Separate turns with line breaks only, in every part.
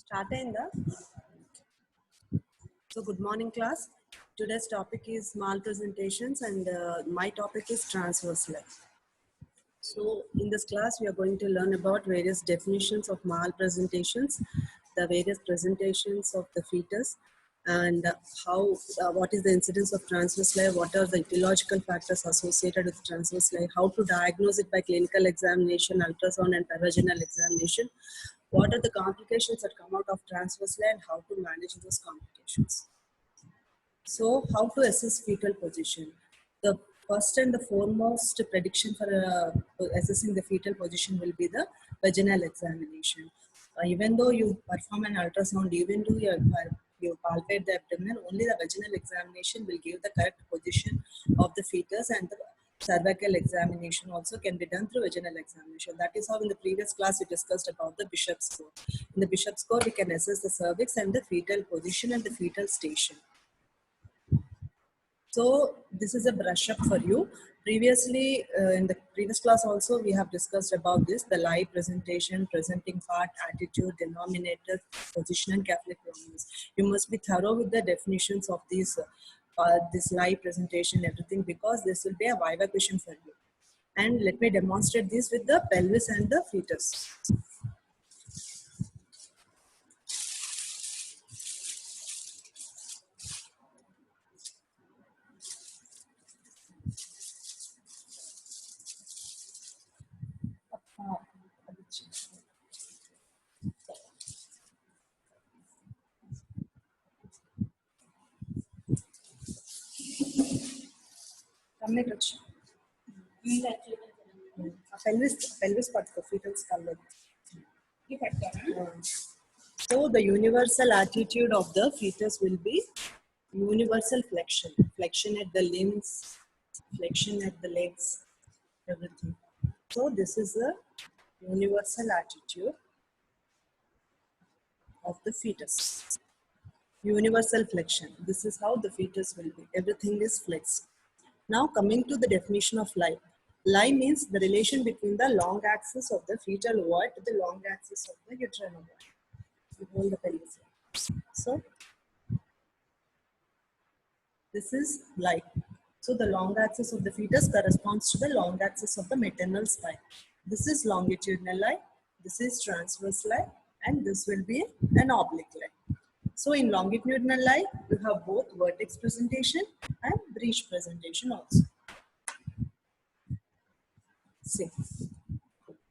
Start in the. So good morning class. Today's topic is malpresentations and my topic is transverse leg. So in this class we are going to learn about various definitions of malpresentations, the various presentations of the fetus, and what is the incidence of transverse leg, what are the etiological factors associated with transverse leg, how to diagnose it by clinical examination, ultrasound and pervaginal examination, what are the complications that come out of transverse leg and how to manage those complications. So how to assess fetal position? The first and the foremost prediction for assessing the fetal position will be the vaginal examination. Even though you perform an ultrasound, even though you palpate the abdomen, only the vaginal examination will give the correct position of the fetus, and the cervical examination also can be done through vaginal examination. That is how in the previous class we discussed about the Bishop score. In the Bishop score, we can assess the cervix and the fetal position and the fetal station. So this is a brush up for you. Previously, in the previous class also, we have discussed about this, the lie presentation, presenting part, attitude, denominator, position and Catholic pronounce. You must be thorough with the definitions of these, this lie presentation, everything, because this will be a viva question for you. And let me demonstrate this with the pelvis and the fetus. pelvis part of fetus So the universal attitude of the fetus will be universal flexion. Flexion at the limbs, flexion at the legs, everything. So this is the universal attitude of the fetus. Universal flexion. This is how the fetus will be. Everything is flexed. Now coming to the definition of lie. Lie means the relation between the long axis of the fetal ovoid to the long axis of the uterine ovoid. You hold the pelvis. So this is lie. So the long axis of the fetus corresponds to the long axis of the maternal spine. This is longitudinal lie, this is transverse lie, and this will be an oblique lie. So in longitudinal lie, you have both vertex presentation and breech presentation also. See,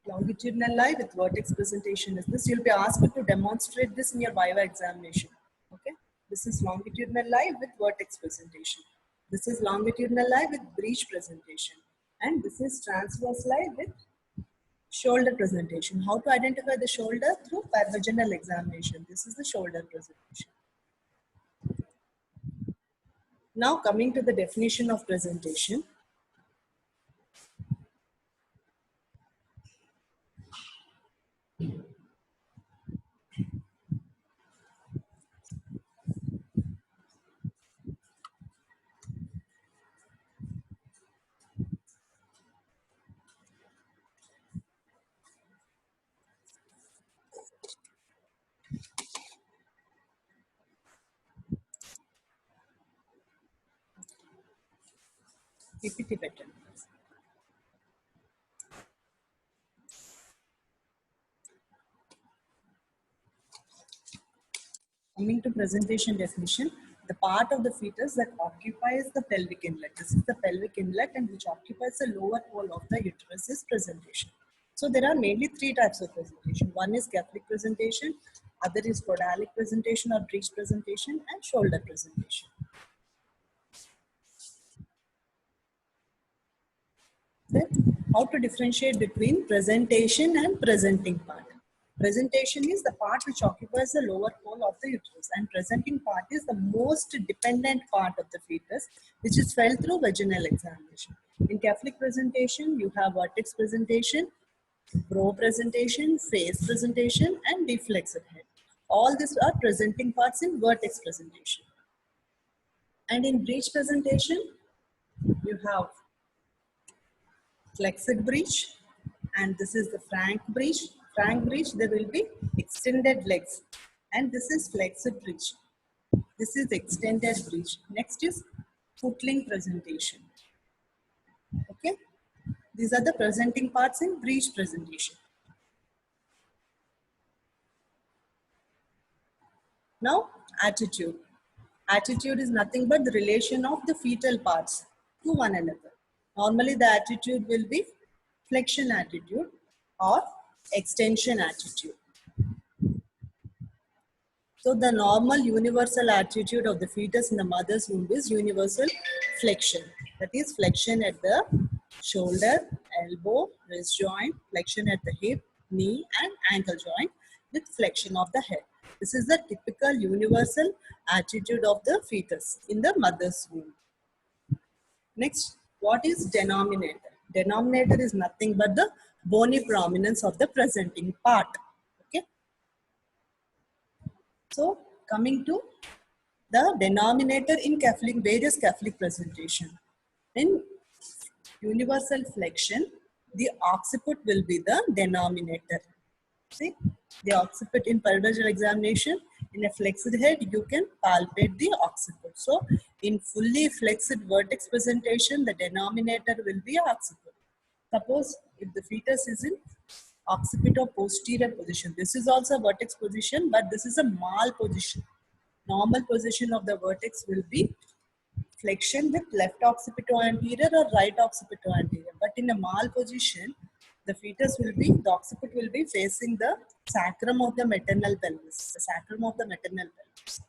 longitudinal lie with vertex presentation is this. You'll be asked to demonstrate this in your viva examination. Okay, this is longitudinal lie with vertex presentation. This is longitudinal lie with breech presentation, and this is transverse lie with shoulder presentation. How to identify the shoulder? Through pervaginal examination. This is the shoulder presentation. Now coming to the definition of presentation. PPT pattern. Coming to presentation definition, the part of the fetus that occupies the pelvic inlet. This is the pelvic inlet and which occupies the lower wall of the uterus is presentation. So there are mainly three types of presentation. One is Catholic presentation, other is podalic presentation or breech presentation, and shoulder presentation. Then how to differentiate between presentation and presenting part. Presentation is the part which occupies the lower pole of the uterus, and presenting part is the most dependent part of the fetus, which is felt through vaginal examination. In Catholic presentation, you have vertex presentation, brow presentation, face presentation, and deflexed head. All these are presenting parts in vertex presentation. And in breech presentation, you have flexed breech, and this is the frank breech. Frank breech, there will be extended legs. And this is flexed bridge. This is extended bridge. Next is footling presentation. Okay. These are the presenting parts in bridge presentation. Now, attitude. Attitude is nothing but the relation of the fetal parts to one another. Normally, the attitude will be flexion attitude or extension attitude. So, the normal universal attitude of the fetus in the mother's womb is universal flexion. That is flexion at the shoulder, elbow, wrist joint, flexion at the hip, knee and ankle joint with flexion of the head. This is the typical universal attitude of the fetus in the mother's womb. Next, what is denominator? Denominator is nothing but the bony prominence of the presenting part. Okay. So, coming to the denominator in Catholic, various Catholic presentation. In universal flexion, the occiput will be the denominator. See, the occiput in perivaginal examination, in a flexed head, you can palpate the occiput. So, in fully flexed vertex presentation, the denominator will be occiput. Suppose if the fetus is in occipito posterior position, this is also vertex position, but this is a mal position. Normal position of the vertex will be flexion with left occipito anterior or right occipito anterior. But in a mal position, the fetus will be, the occiput will be facing the sacrum of the maternal pelvis. The sacrum of the maternal pelvis.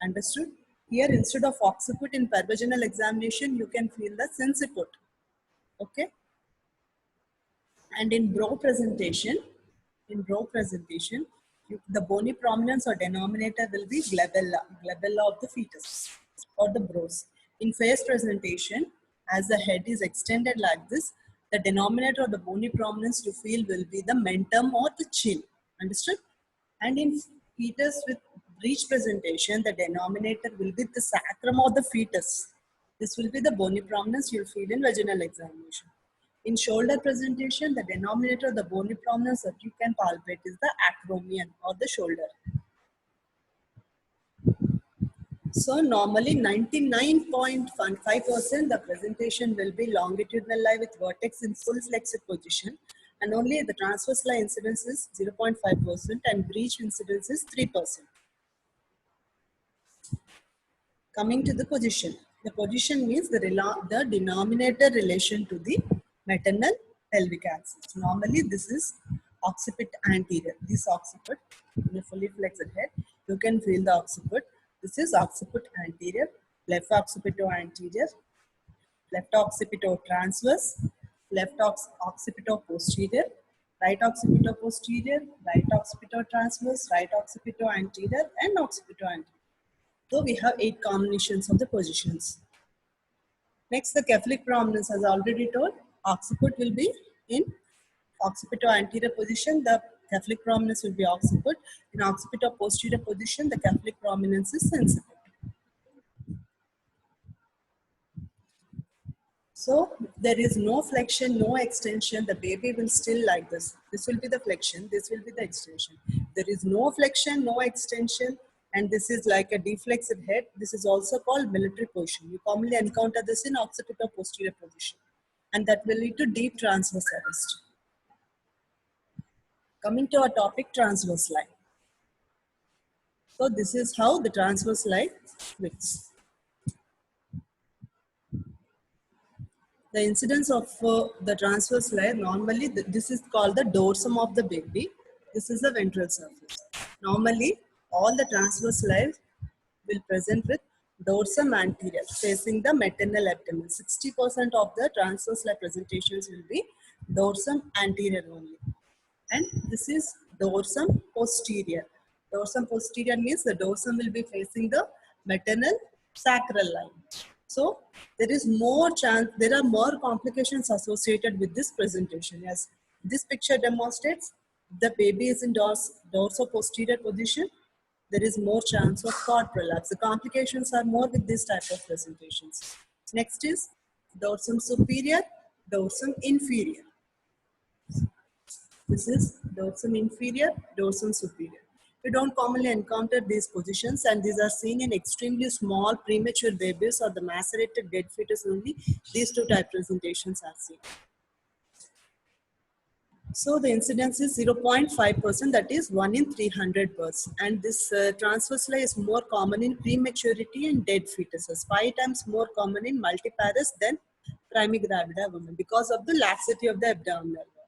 Understood? Here, instead of occiput in perivaginal examination, you can feel the sinciput. Okay? And in Brough presentation, the bony prominence or denominator will be glabella of the fetus or the brows. In face presentation, as the head is extended like this, the denominator or the bony prominence to feel will be the mentum or the chin. Understood? And in fetus with breech presentation, the denominator will be the sacrum of the fetus. This will be the bony prominence you'll feel in vaginal examination. In shoulder presentation, the denominator of the bony prominence that you can palpate is the acromion or the shoulder. So normally 99.5% the presentation will be longitudinal lie with vertex in full flexed position, and only the transverse lie incidence is 0.5% and breech incidence is 3%. Coming to the position. The position means the denominator relation to the maternal pelvic axis. Normally this is occiput anterior. This occiput, in a fully flexed head, you can feel the occiput. This is occiput anterior, left occipito anterior, left occipito transverse, left occipito posterior, right occipito posterior, right occipito transverse, right occipito anterior and occipito anterior. So we have 8 combinations of the positions. Next, the cephalic prominence, as I already told, occiput will be in occipito anterior position. The cephalic prominence will be occiput. In occipito posterior position, the cephalic prominence is sinciput. So there is no flexion, no extension. The baby will still like this. This will be the flexion. This will be the extension. There is no flexion, no extension. And this is like a deflexed head. This is also called military position. You commonly encounter this in occipito posterior position. And that will lead to deep transverse arrest. Coming to our topic, transverse lie. So this is how the transverse lie looks. The incidence of the transverse lie, normally this is called the dorsum of the baby. This is the ventral surface. Normally, all the transverse lies will present with dorsum anterior facing the maternal abdomen. 60% of the transverse lie presentations will be dorsum anterior only. And this is dorsum posterior. Dorsum posterior means the dorsum will be facing the maternal sacral line. So there is more chance, there are more complications associated with this presentation. As this picture demonstrates, the baby is in dorso-posterior position. There is more chance of cord prolapse. The complications are more with this type of presentations. Next is dorsum superior, dorsum inferior. This is dorsum inferior, dorsum superior. We don't commonly encounter these positions, and these are seen in extremely small premature babies or the macerated dead fetus only. These two type presentations are seen. So the incidence is 0.5%, that is 1 in 300 births. And this transverse lie is more common in prematurity and dead fetuses, 5 times more common in multiparous than primigravida women because of the laxity of the abdominal wall.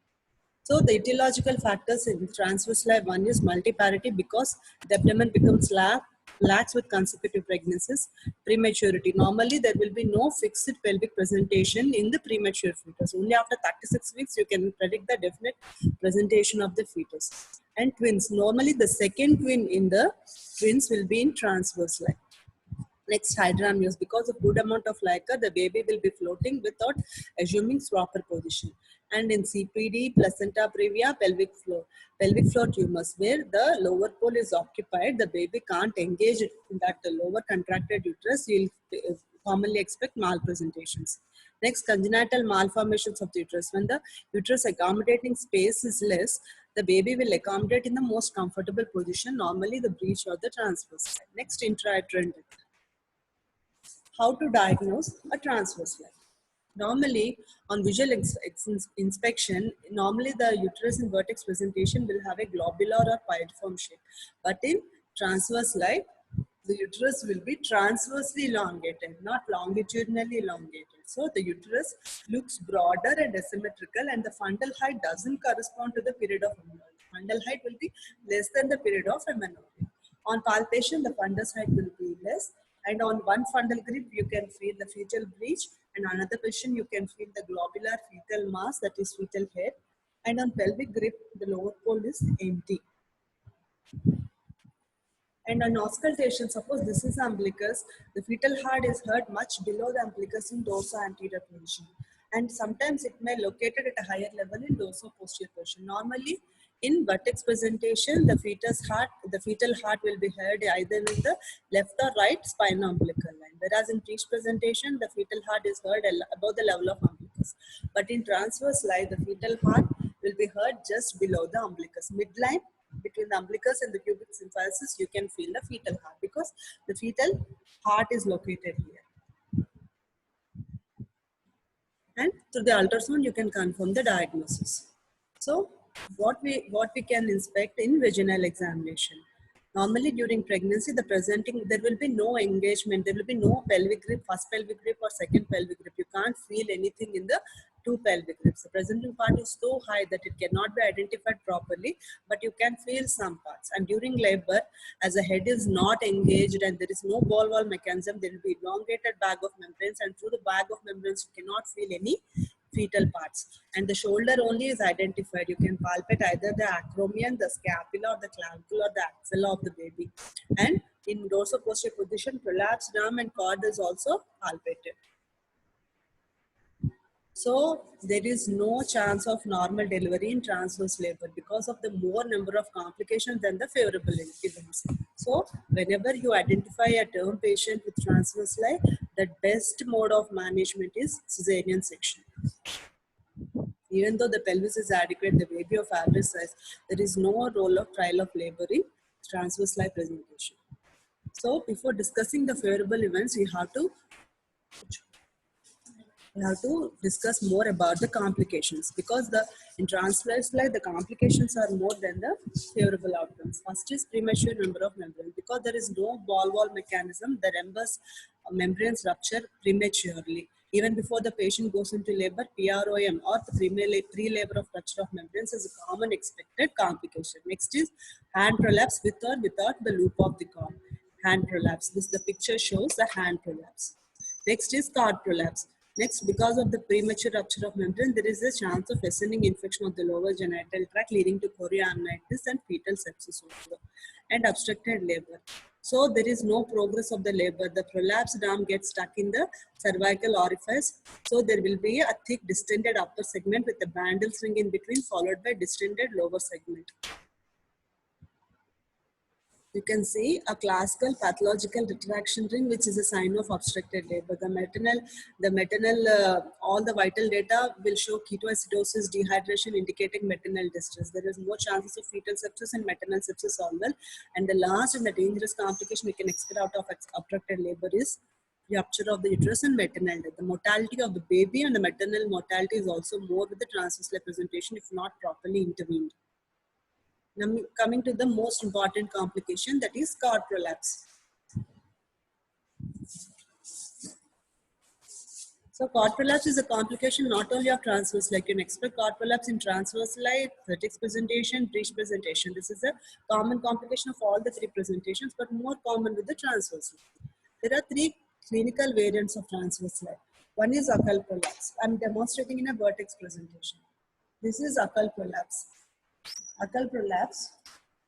So the etiological factors in transverse lie, one is multiparity because the abdomen becomes lax with consecutive pregnancies. Prematurity, normally there will be no fixed pelvic presentation in the premature fetus. Only after 36 weeks you can predict the definite presentation of the fetus. And twins, normally the second twin in the twins will be in transverse lie. Next, hydramnios, because of good amount of liquor, the baby will be floating without assuming proper position. And in CPD, placenta previa, pelvic floor tumors, where the lower pole is occupied, the baby can't engage in that lower contracted uterus. You'll commonly expect malpresentations. Next, congenital malformations of the uterus. When the uterus accommodating space is less, the baby will accommodate in the most comfortable position, normally the breech or the transverse side. Next, intrauterine depth. How to diagnose a transverse lie? Normally, on visual inspection, normally the uterus in vertex presentation will have a globular or piriform shape. But in transverse lie, the uterus will be transversely elongated, not longitudinally elongated. So the uterus looks broader and asymmetrical, and the fundal height doesn't correspond to the period of amenorrhea. Fundal height will be less than the period of amenorrhea. On palpation, the fundus height will be less, and on one fundal grip, you can feel the fetal breech, and another position, you can feel the globular fetal mass, that is fetal head, and on pelvic grip, the lower pole is empty. And on auscultation, suppose this is umbilicus, the fetal heart is heard much below the umbilicus in dorso-anterior position. And sometimes it may located at a higher level in dorso-posterior position. Normally, in vertex presentation, the fetal heart will be heard either in the left or right spinal umbilical line. Whereas in breech presentation, the fetal heart is heard above the level of umbilicus. But in transverse lie, the fetal heart will be heard just below the umbilicus. Midline, between the umbilicus and the pubic symphysis, you can feel the fetal heart because the fetal heart is located here. And through the ultrasound, you can confirm the diagnosis. So what we can inspect in vaginal examination. Normally during pregnancy, there will be no engagement, there will be no pelvic grip, first pelvic grip or second pelvic grip. You can't feel anything in the two pelvic grips. The presenting part is so high that it cannot be identified properly, but you can feel some parts. And during labor, as the head is not engaged and there is no ball wall mechanism, there will be elongated bag of membranes, and through the bag of membranes, you cannot feel any fetal parts, and the shoulder only is identified. You can palpate either the acromion, the scapula, or the clavicle, or the axilla of the baby. And in dorso-posterior position, prolapsed arm and cord is also palpated. So there is no chance of normal delivery in transverse labor because of the more number of complications than the favorable events. So whenever you identify a term patient with transverse lie, the best mode of management is cesarean section. Even though the pelvis is adequate, the baby of average size, there is no role of trial of labor in transverse lie presentation. So before discussing the favorable events, we have to discuss more about the complications, because in transverse lie, the complications are more than the favorable outcomes. First is premature number of membranes. Because there is no ball wall mechanism, the Rembus membranes rupture prematurely. Even before the patient goes into labor, PROM or the pre-labor of rupture of membranes is a common expected complication. Next is hand prolapse with or without the loop of the cord. Hand prolapse. The picture shows the hand prolapse. Next is cord prolapse. Next, because of the premature rupture of membrane, there is a chance of lessening infection of the lower genital tract leading to chorioamnitis and fetal sepsis also, and obstructed labor. So there is no progress of the labor. The prolapsed arm gets stuck in the cervical orifice. So there will be a thick distended upper segment with a bandle ring in between, followed by distended lower segment. You can see a classical pathological retraction ring, which is a sign of obstructed labor. All the vital data will show ketoacidosis, dehydration, indicating maternal distress. There is more chances of fetal sepsis and maternal sepsis as well. And the last and the dangerous complication we can expect out of obstructed labor is rupture of the uterus and maternal death. The mortality of the baby and the maternal mortality is also more with the transverse representation if not properly intervened. Now, coming to the most important complication, that is cord prolapse. So cord prolapse is a complication not only of transverse, like you can expect cord prolapse in transverse light, vertex presentation, breech presentation. This is a common complication of all the three presentations, but more common with the transverse. There are three clinical variants of transverse light. One is occult prolapse. I'm demonstrating in a vertex presentation. This is occult prolapse. Occult prolapse.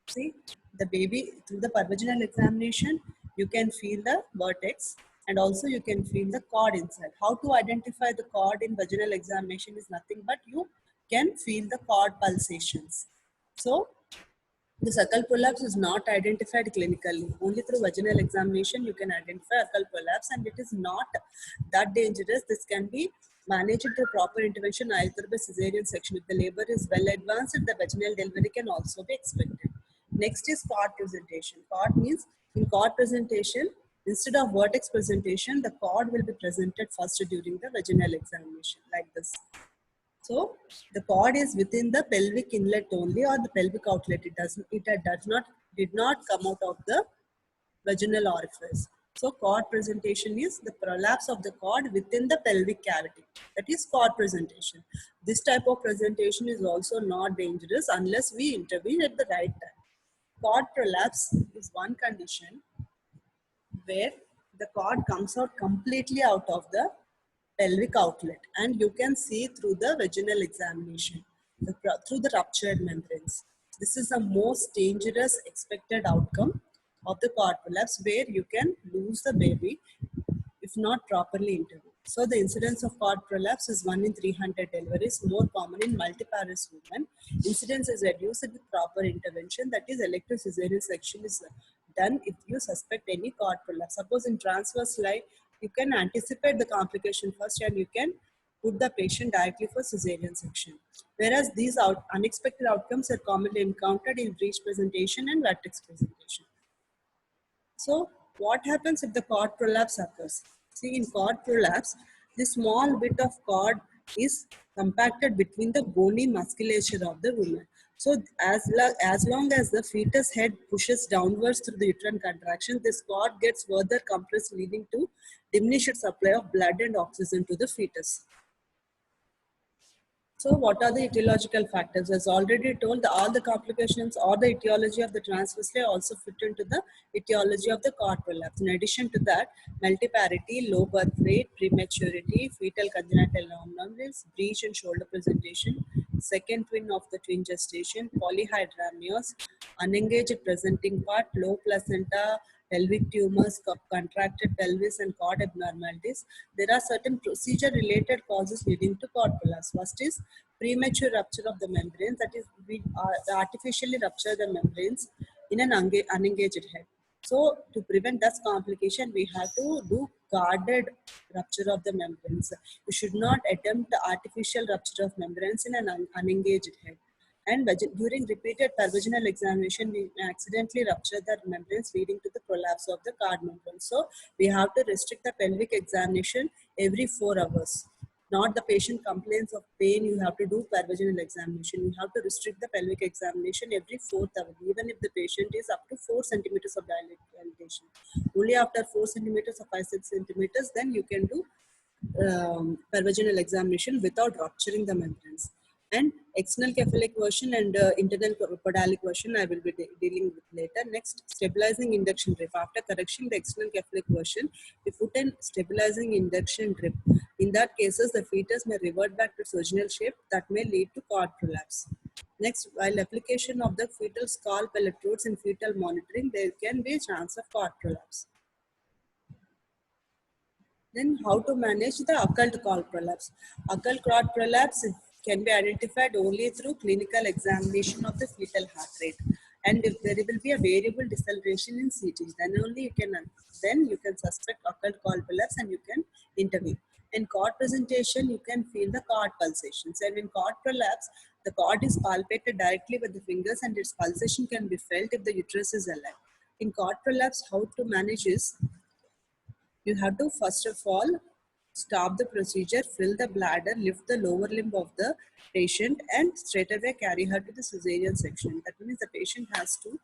See, the baby, through the pervaginal examination, you can feel the vertex and also you can feel the cord inside. How to identify the cord in vaginal examination is nothing but you can feel the cord pulsations. So, this occult prolapse is not identified clinically. Only through vaginal examination you can identify occult prolapse, and it is not that dangerous. This can be managed through proper intervention either by cesarean section. If the labor is well advanced, the vaginal delivery can also be expected. Next is cord presentation. Cord means in cord presentation, instead of vertex presentation, the cord will be presented first during the vaginal examination like this. So the cord is within the pelvic inlet only or the pelvic outlet. Did not come out of the vaginal orifice. So cord presentation is the prolapse of the cord within the pelvic cavity. That is cord presentation. This type of presentation is also not dangerous unless we intervene at the right time. Cord prolapse is one condition where the cord comes out completely out of the pelvic outlet and you can see through the vaginal examination, through the ruptured membranes. This is the most dangerous expected outcome of the cord prolapse where you can lose the baby if not properly intervened. So the incidence of cord prolapse is 1 in 300 deliveries, more common in multiparous women. Incidence is reduced with proper intervention, that is elective cesarean section is done if you suspect any cord prolapse. Suppose in transverse lie, you can anticipate the complication first and you can put the patient directly for cesarean section. Whereas these unexpected outcomes are commonly encountered in breech presentation and vertex presentation. So what happens if the cord prolapse occurs? See, in cord prolapse, this small bit of cord is compacted between the bony musculature of the woman. So as long as the fetus head pushes downwards through the uterine contraction, this cord gets further compressed, leading to diminished supply of blood and oxygen to the fetus. So what are the etiological factors? As already told, all the complications or the etiology of the transverse lie also fit into the etiology of the cord prolapse. In addition to that, multiparity, low birth weight, prematurity, fetal congenital anomalies, breech and shoulder presentation, second twin of the twin gestation, polyhydramnios, unengaged presenting part, low placenta, pelvic tumors, contracted pelvis and cord abnormalities. There are certain procedure-related causes leading to cord prolapse. First is premature rupture of the membranes, that is we artificially rupture the membranes in an unengaged head. So to prevent that complication, we have to do guarded rupture of the membranes. You should not attempt artificial rupture of membranes in an unengaged head. And during repeated pervaginal examination, we accidentally rupture the membranes, leading to the prolapse of the cord membrane. So we have to restrict the pelvic examination every 4 hours. Not the patient complains of pain, you have to do pervaginal examination. You have to restrict the pelvic examination every 4th hour, even if the patient is up to 4 centimeters of dilatation. Only after 4 centimeters or 5-6 centimeters, then you can do pervaginal examination without rupturing the membranes. And external cephalic version and internal podalic version I will be dealing with later. Next, stabilizing induction drip. After correction the external cephalic version, we put an stabilizing induction drip. In that cases, the fetus may revert back to its original shape that may lead to cord prolapse. Next, while application of the fetal scalp electrodes in fetal monitoring, there can be a chance of cord prolapse. Then how to manage the occult cord prolapse? Occult cord prolapse can be identified only through clinical examination of the fetal heart rate. And if there will be a variable deceleration in CT, then only you can suspect occult cord collapse and you can intervene. In cord presentation, you can feel the cord pulsations, and in cord prolapse, the cord is palpated directly with the fingers and its pulsation can be felt if the uterus is alive. In cord prolapse, how to manage is, you have to first of all stop the procedure, fill the bladder, lift the lower limb of the patient, and straight away carry her to the cesarean section. That means the patient has to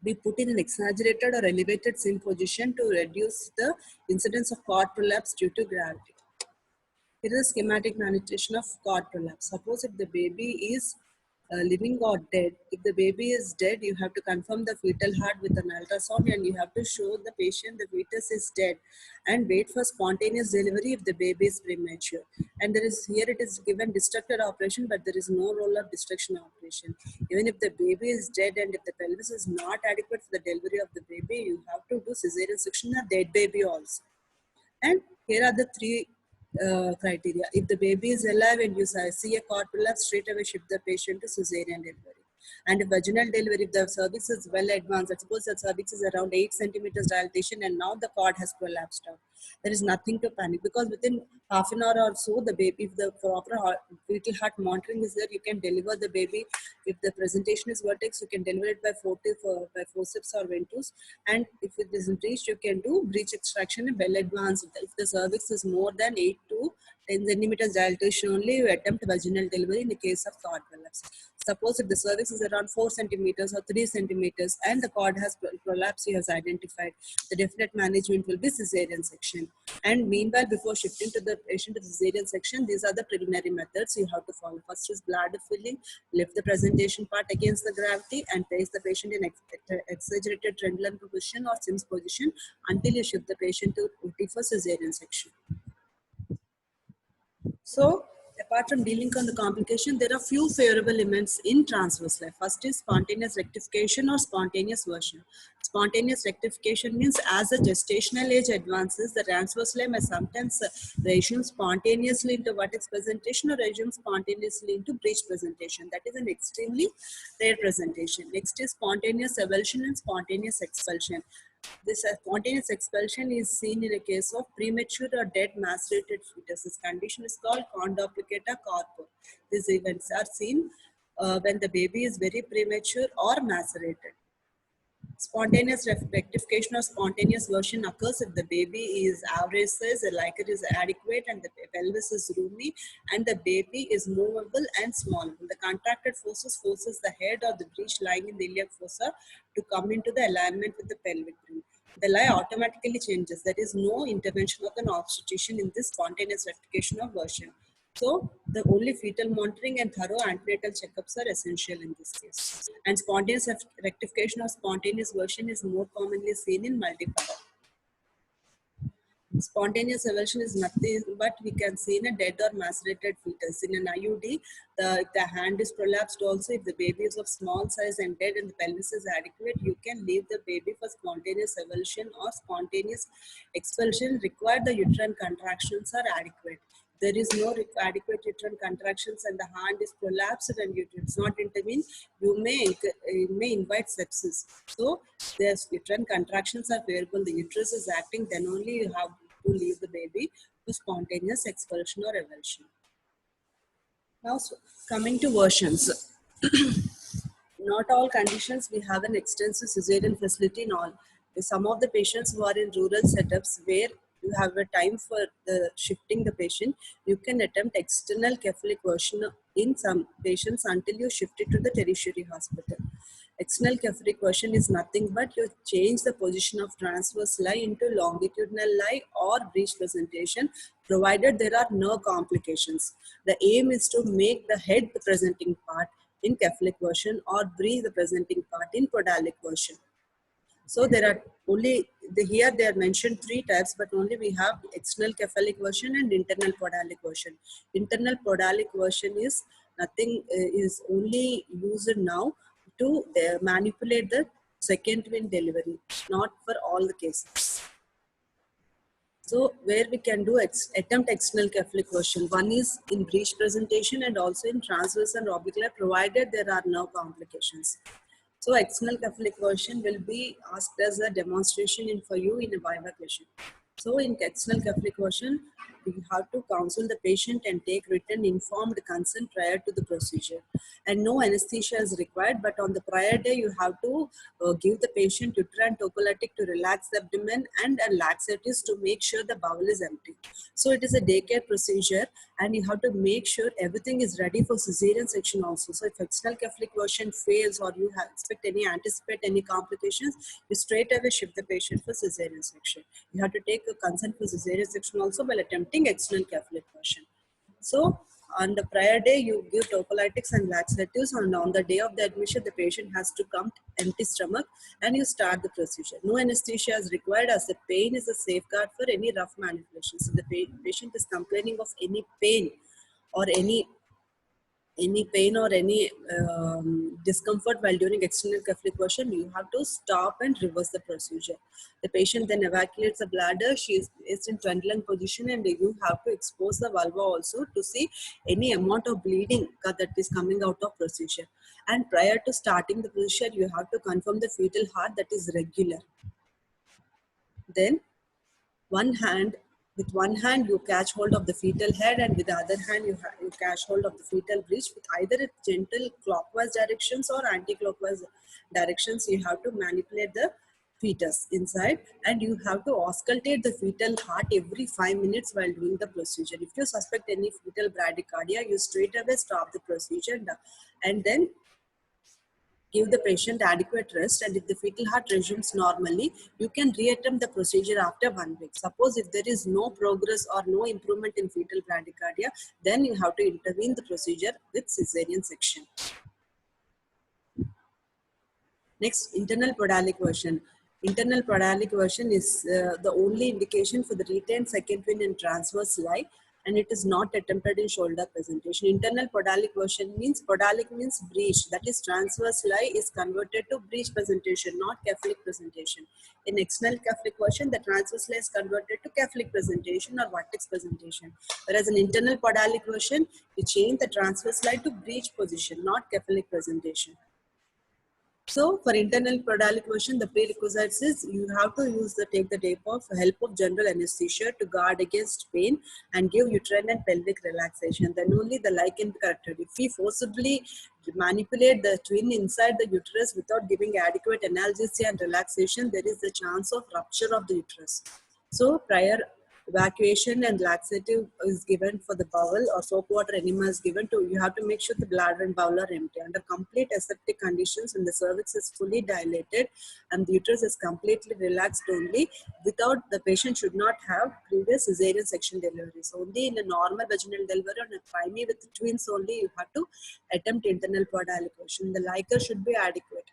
be put in an exaggerated or elevated sim position to reduce the incidence of cord prolapse due to gravity. Here is a schematic manipulation of cord prolapse. Suppose if the baby is living or dead, if the baby is dead, you have to confirm the fetal heart with an ultrasound and you have to show the patient the fetus is dead and wait for spontaneous delivery if the baby is premature. And there is, here it is given destructed operation, but there is no role of destruction operation. Even if the baby is dead and if the pelvis is not adequate for the delivery of the baby, you have to do cesarean section of dead baby also. And here are the three criteria. If the baby is alive and you see a cord prolapse, straight away shift the patient to cesarean delivery. And vaginal delivery, if the cervix is well advanced, suppose the cervix is around 8 centimeters dilatation and now the cord has prolapsed out, there is nothing to panic, because within half an hour or so, the baby, if the proper fetal heart monitoring is there, you can deliver the baby. If the presentation is vertex, you can deliver it by forceps or ventouse. And if it isn't reached, you can do breech extraction and well advanced. If the cervix is more than 8 to 10 centimeters dilatation, only you attempt vaginal delivery in the case of cord prolapse. Suppose if the cervix is around 4 centimeters or 3 centimeters and the cord has prolapse, he has identified, the definite management will be cesarean section. And meanwhile, before shifting to the patient to the cesarean section, these are the preliminary methods you have to follow. First is bladder filling, lift the presentation part against the gravity and place the patient in exaggerated Trendelenburg position or Sims position until you shift the patient to OT for cesarean section. So, apart from dealing on the complication, there are few favorable elements in transverse life. First is spontaneous rectification or spontaneous version. Spontaneous rectification means as the gestational age advances, the transverse limb may sometimes resume spontaneously into vertex presentation or resume spontaneously into breech presentation. That is an extremely rare presentation. Next is spontaneous avulsion and spontaneous expulsion. This spontaneous expulsion is seen in a case of premature or dead macerated fetus. This condition is called condoplicata corpore. These events are seen when the baby is very premature or macerated. Spontaneous rectification or spontaneous version occurs if the baby is average size, the liquor is adequate, and the pelvis is roomy, and the baby is movable and small. The contracted forces the head or the breech lying in the iliac fossa to come into the alignment with the pelvic ring. The lie automatically changes. There is no intervention of an obstetrician in this spontaneous rectification of version. So the only fetal monitoring and thorough antenatal checkups are essential in this case. And spontaneous rectification or spontaneous version is more commonly seen in multipartum. Spontaneous avulsion is nothing but we can see in a dead or macerated fetus. In an IUD, the hand is prolapsed also. If the baby is of small size and dead and the pelvis is adequate, you can leave the baby for spontaneous avulsion or spontaneous expulsion. Required the uterine contractions are adequate. There is no adequate uterine contractions and the hand is prolapsed and it does not intervene, you may invite sepsis. So, the uterine contractions are favorable, the uterus is acting, then only you have to leave the baby to spontaneous expulsion or avulsion. Now, coming to versions. Not all conditions we have an extensive cesarean facility in all. Some of the patients who are in rural setups where you have a time for the shifting the patient, you can attempt external cephalic version in some patients until you shift it to the tertiary hospital. External cephalic version is nothing but you change the position of transverse lie into longitudinal lie or breech presentation, provided there are no complications. The aim is to make the head the presenting part in cephalic version or breech the presenting part in podalic version. So there are only, here they are mentioned 3 types, but only we have external cephalic version and internal podalic version. Internal podalic version is nothing, is only used now to manipulate the second twin delivery, not for all the cases. So where we can do attempt external Keflik version. One is in breech presentation and also in transverse and orbicular, provided there are no complications. So external Keflik version will be asked as a demonstration for you in a viva question. So in external Keflik version, you have to counsel the patient and take written informed consent prior to the procedure. And no anesthesia is required, but on the prior day, you have to give the patient uterine tocolytic to relax the abdomen and laxatives to make sure the bowel is empty. So it is a daycare procedure and you have to make sure everything is ready for cesarean section also. So if external Keflik version fails or you anticipate any complications, you straight away shift the patient for cesarean section. You have to take a consent for cesarean section also while attempting external Keflik version. So on the prior day, you give tocolytics and laxatives, and on the day of the admission, the patient has to come empty stomach and you start the procedure. No anesthesia is required as the pain is a safeguard for any rough manipulations. So the patient is complaining of any pain or any pain or any discomfort while during external Keflik version, you have to stop and reverse the procedure. The patient then evacuates the bladder. She is placed in trundling position and you have to expose the vulva also to see any amount of bleeding that is coming out of procedure. And prior to starting the procedure, you have to confirm the fetal heart that is regular. Then with one hand you catch hold of the fetal head and with the other hand you catch hold of the fetal breech with either gentle clockwise directions or anti-clockwise directions. You have to manipulate the fetus inside and you have to auscultate the fetal heart every 5 minutes while doing the procedure. If you suspect any fetal bradycardia, you straight away stop the procedure and then give the patient adequate rest, and if the fetal heart resumes normally, you can reattempt the procedure after 1 week. Suppose if there is no progress or no improvement in fetal bradycardia, then you have to intervene the procedure with cesarean section. Next, internal podalic version. Internal podalic version is the only indication for the retained second twin and transverse lie, and it is not attempted in shoulder presentation. Internal podalic version means breech, that is transverse lie is converted to breech presentation, not Keflik presentation. In external Keflik version, the transverse lie is converted to Keflik presentation or vertex presentation. Whereas in internal podalic version, you change the transverse lie to breech position, not Keflik presentation. So for internal podalic version, the prerequisites is you have to take the tape off help of general anesthesia to guard against pain and give uterine and pelvic relaxation. Then only the lie can be corrected. If we forcibly manipulate the twin inside the uterus without giving adequate analgesia and relaxation, there is a chance of rupture of the uterus. So prior evacuation and laxative is given for the bowel or soap water enema is given to, you have to make sure the bladder and bowel are empty. Under complete aseptic conditions, when the cervix is fully dilated and the uterus is completely relaxed only, without the patient should not have previous cesarean section delivery. So only in a normal vaginal delivery on a primary with twins only you have to attempt internal podalic version. The liquor should be adequate.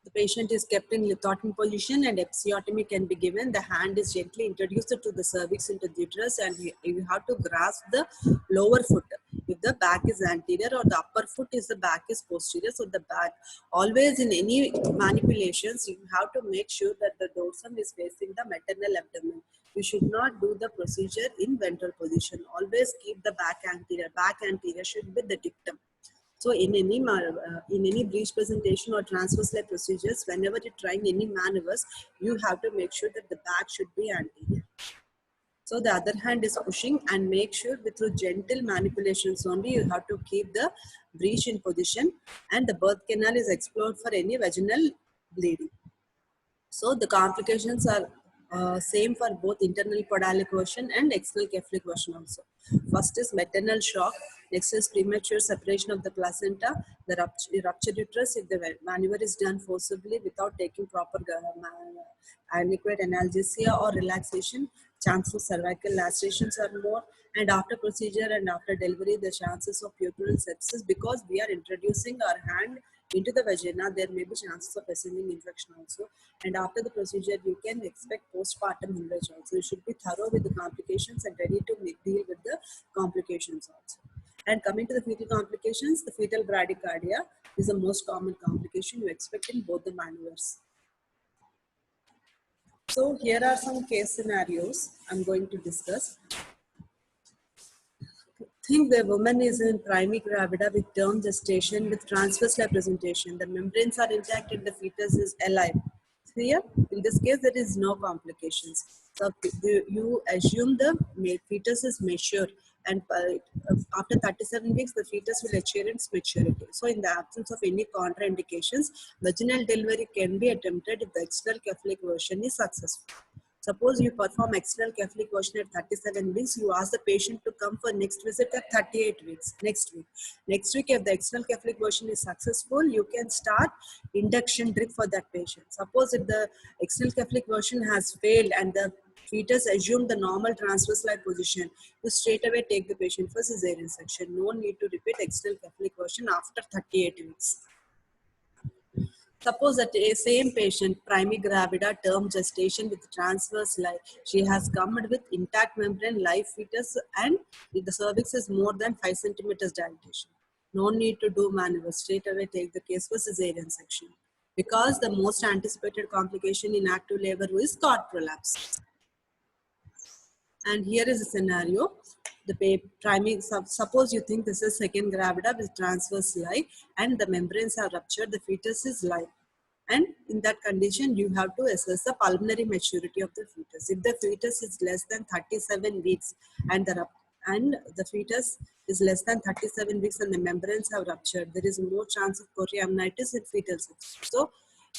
The patient is kept in lithotomy position and episiotomy can be given. The hand is gently introduced to the cervix into the uterus and you have to grasp the lower foot. If the back is anterior or the upper foot is the back is posterior, so the back, always in any manipulations, you have to make sure that the dorsum is facing the maternal abdomen. You should not do the procedure in ventral position. Always keep the back anterior. Back anterior should be the dictum. So in any breech presentation or transverse lie procedures, whenever you're trying any maneuvers, you have to make sure that the back should be anterior. So the other hand is pushing and make sure through gentle manipulations only you have to keep the breech in position and the birth canal is explored for any vaginal bleeding. So the complications are same for both internal podalic version and external Keflik version also. First is maternal shock. Next is premature separation of the placenta, the ruptured uterus if the maneuver is done forcibly without taking proper adequate analgesia or relaxation. Chances of cervical lacerations are more, and after procedure and after delivery, the chances of puerperal sepsis, because we are introducing our hand into the vagina, there may be chances of ascending infection also. And after the procedure, you can expect postpartum hemorrhage also. You should be thorough with the complications and ready to deal with the complications also. And coming to the fetal complications, the fetal bradycardia is the most common complication you expect in both the maneuvers. So here are some case scenarios I'm going to discuss. Think the woman is in primary gravida with term gestation with transverse presentation. The membranes are intact and the fetus is alive. Here, in this case, there is no complications. So you assume the fetus is mature, and after 37 weeks, the fetus will achieve its maturity. So in the absence of any contraindications, vaginal delivery can be attempted if the external Catholic version is successful. Suppose you perform external Catholic version at 37 weeks, you ask the patient to come for next visit at 38 weeks, next week. Next week, if the external Catholic version is successful, you can start induction drip for that patient. Suppose if the external Catholic version has failed and the fetus assume the normal transverse lie position, you straight away take the patient for cesarean section. No need to repeat external Catholic version after 38 weeks. Suppose that a same patient, primary gravida, term gestation with transverse lie, she has come with intact membrane, live fetus, and the cervix is more than 5 centimeters dilatation. No need to do maneuver, straight away take the case for cesarean section. Because the most anticipated complication in active labor is cord prolapse. And here is a scenario. The primary, suppose you think this is second gravida with transverse lie and the membranes are ruptured, the fetus is live. And in that condition, you have to assess the pulmonary maturity of the fetus. If the fetus is less than 37 weeks and the fetus is less than 37 weeks and the membranes have ruptured, there is no chance of chorioamnitis in fetal section. So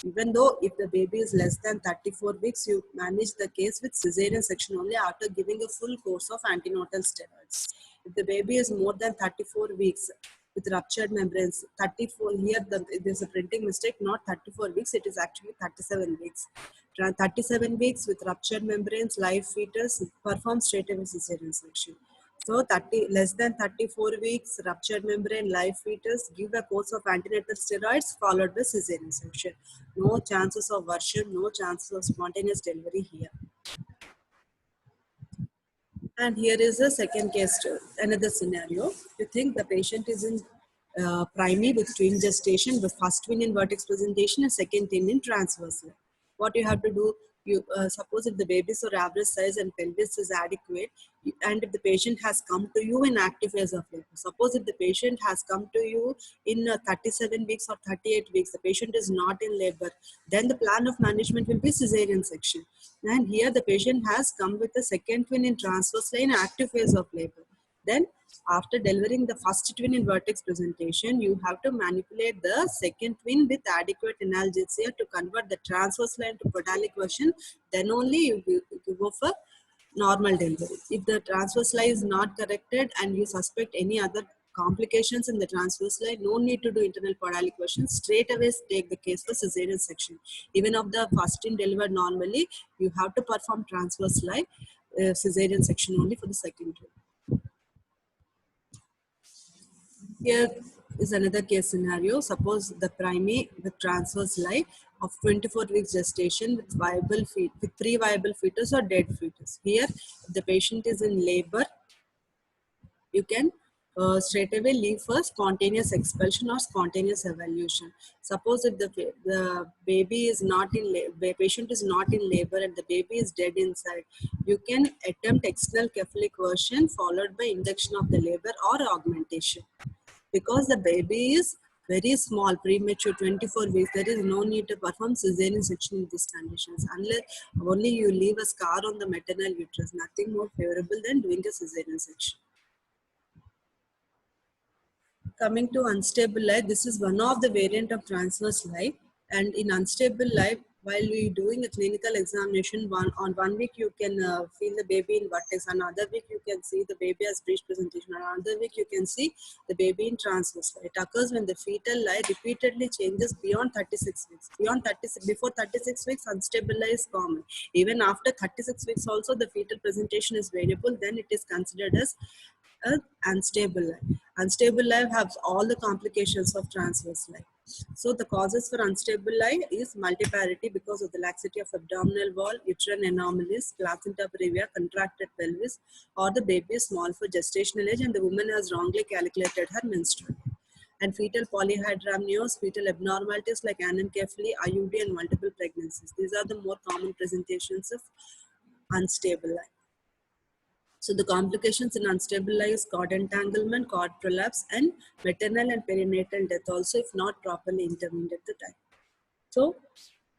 even though if the baby is less than 34 weeks, you manage the case with cesarean section only after giving a full course of antenatal steroids. If the baby is more than 34 weeks with ruptured membranes, 34, here there's a printing mistake, not 34 weeks, it is actually 37 weeks. 37 weeks with ruptured membranes, live fetus, perform straight away cesarean section. So less than 34 weeks, ruptured membrane, live fetus, give a course of antenatal steroids followed by cesarean section. No chances of version, no chances of spontaneous delivery here. And here is a second case, another scenario. You think the patient is in primary with twin gestation, the first twin in vertex presentation and second twin in transverse. What you have to do, you suppose if the baby's or average size and pelvis is adequate, and if the patient has come to you in active phase of labor. Suppose if the patient has come to you in 37 weeks or 38 weeks, the patient is not in labor, then the plan of management will be cesarean section. And here the patient has come with the second twin in transverse line active phase of labor. Then after delivering the first twin in vertex presentation, you have to manipulate the second twin with adequate analgesia to convert the transverse line to podalic version. Then only you go for normal delivery. If the transverse line is not corrected and you suspect any other complications in the transverse line, no need to do internal podalic version. Straight away take the case for cesarean section. Even if the first twin delivered normally, you have to perform transverse line cesarean section only for the second twin. Here is another case scenario. Suppose the primary with transverse lie of 24 weeks gestation with with 3 viable fetus or dead fetus. Here, if the patient is in labor, you can straight away leave for spontaneous expulsion or spontaneous evaluation. Suppose if the baby is not in the patient is not in labor and the baby is dead inside, you can attempt external Catholic version followed by induction of the labor or augmentation. Because the baby is very small, premature, 24 weeks, there is no need to perform cesarean section in these conditions, unless only you leave a scar on the maternal uterus. Nothing more favorable than doing a cesarean section. Coming to unstable life, this is one of the variant of transverse life. And in unstable life, while we doing a clinical examination, on one week you can feel the baby in vertex, another week you can see the baby as breech presentation, another week you can see the baby in transverse lie. It occurs when the fetal lie repeatedly changes beyond 36 weeks. Before 36 weeks, unstable lie is common. Even after 36 weeks also, the fetal presentation is variable, then it is considered as unstable life. Unstable life has all the complications of transverse life. So the causes for unstable life is multiparity because of the laxity of abdominal wall, uterine anomalies, placenta previa, contracted pelvis, or the baby is small for gestational age and the woman has wrongly calculated her menstrual. and fetal polyhydramnios, fetal abnormalities like anencephaly, IUD, and multiple pregnancies. These are the more common presentations of unstable eye. So the complications in unstable eye is cord entanglement, cord prolapse, and maternal and perinatal death also if not properly intervened at the time. So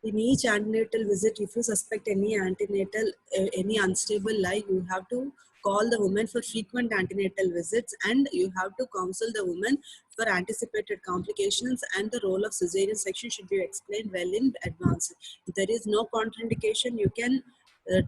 in each antenatal visit, if you suspect any antenatal, any unstable eye, you have to call the woman for frequent antenatal visits, and you have to counsel the woman for anticipated complications, and the role of cesarean section should be explained well in advance. If there is no contraindication, you can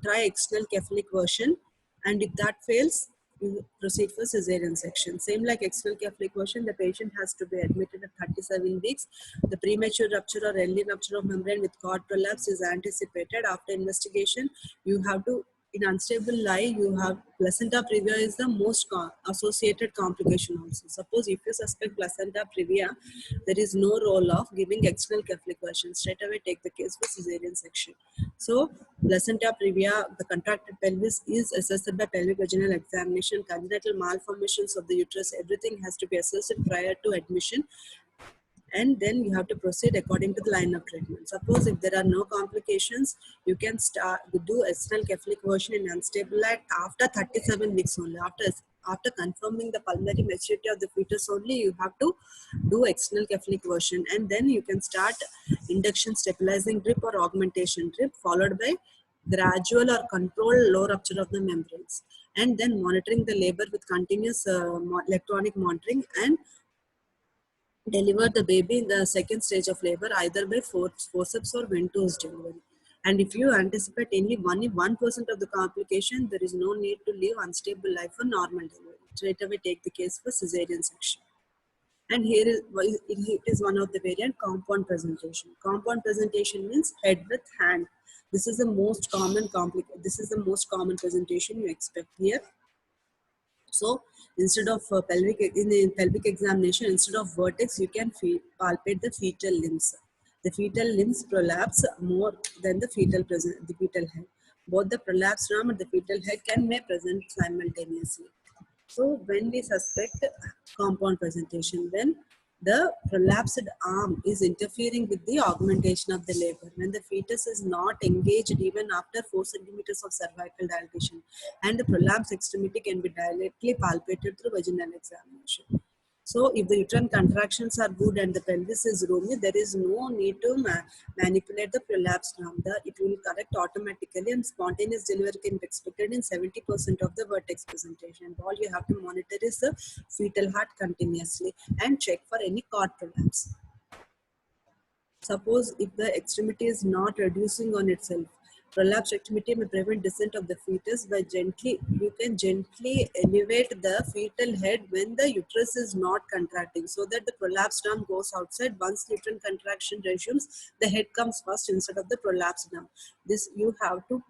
try external cephalic version, and if that fails, you proceed for cesarean section. Same like external cephalic version, the patient has to be admitted at 37 weeks. The premature rupture or early rupture of membrane with cord prolapse is anticipated. After investigation, you have to, in unstable eye, you have placenta previa is the most associated complication also. Suppose if you suspect placenta previa, there is no role of giving external cephalic version. Straight away take the case for cesarean section. So placenta previa, the contracted pelvis is assessed by pelvic vaginal examination. Congenital malformations of the uterus, everything has to be assessed prior to admission, and then you have to proceed according to the line of treatment. Suppose if there are no complications, you can start do external cephalic version in unstable eye after 37 weeks only. After confirming the pulmonary maturity of the fetus only, you have to do external cephalic version, and then you can start induction stabilizing drip or augmentation drip, followed by gradual or controlled low rupture of the membranes, and then monitoring the labor with continuous electronic monitoring, and deliver the baby in the second stage of labor either by forceps or ventouse delivery. And if you anticipate only 1% of the complication, there is no need to leave unstable life for normal delivery. Straight away take the case for cesarean section. And here is it is one of the variant compound presentation. Compound presentation means head with hand. This is the most common presentation you expect here. So instead of pelvic examination, instead of vertex, you can palpate the fetal limbs. The fetal limbs prolapse more than the fetal head. Both the prolapsed arm and the fetal head may present simultaneously. So when we suspect compound presentation, then the prolapsed arm is interfering with the augmentation of the labor. When the fetus is not engaged even after 4 centimeters of cervical dilatation, and the prolapsed extremity can be directly palpated through vaginal examination. So if the uterine contractions are good and the pelvis is roomy, there is no need to manipulate the prolapsed arm. It will correct automatically, and spontaneous delivery can be expected in 70% of the vertex presentation. All you have to monitor is the fetal heart continuously and check for any cord prolapse. Suppose if the extremity is not reducing on itself, prolapsed extremity may prevent descent of the fetus by you can gently elevate the fetal head when the uterus is not contracting, so that the prolapsed arm goes outside. Once uterine contraction resumes, the head comes first instead of the prolapsed arm. This you have to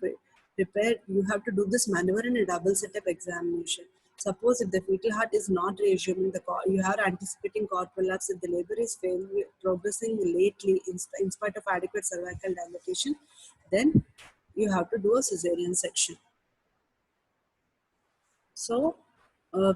prepare, you have to do this maneuver in a double setup examination. Suppose if the fetal heart is not resuming, you are anticipating cord prolapse, if the labor is progressing lately in spite of adequate cervical dilatation, then you have to do a cesarean section. So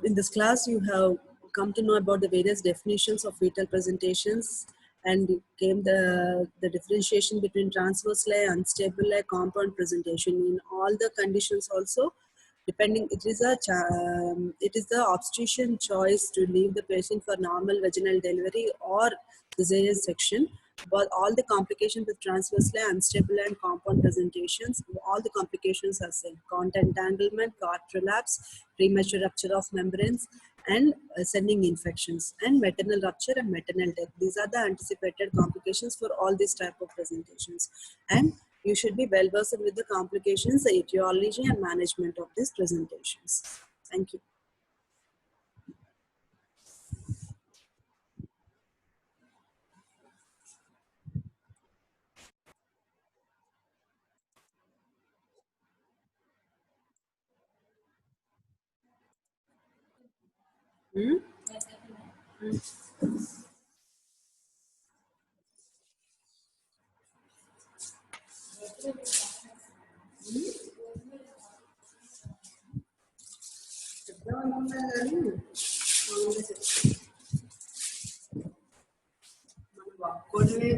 in this class, you have come to know about the various definitions of fetal presentations, and came the differentiation between transverse lie, unstable lie, compound presentation. In all the conditions also, depending, it is the obstetrician choice to leave the patient for normal vaginal delivery or cesarean section. But all the complications with transverse lie, unstable lie, and compound presentations, all the complications are same: cord entanglement, cord prolapse, premature rupture of membranes, and sending infections, and maternal rupture and maternal death. These are the anticipated complications for all these type of presentations. And you should be well versed with the complications, the etiology, and management of these presentations. Thank you. Hmm? Kodwe.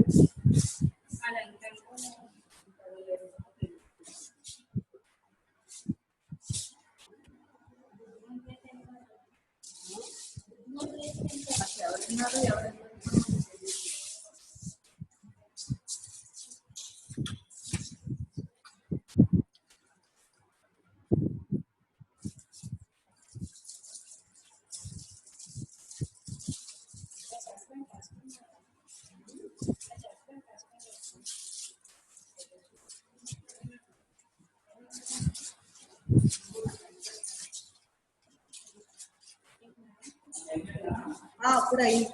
అప్పుడు అయింది.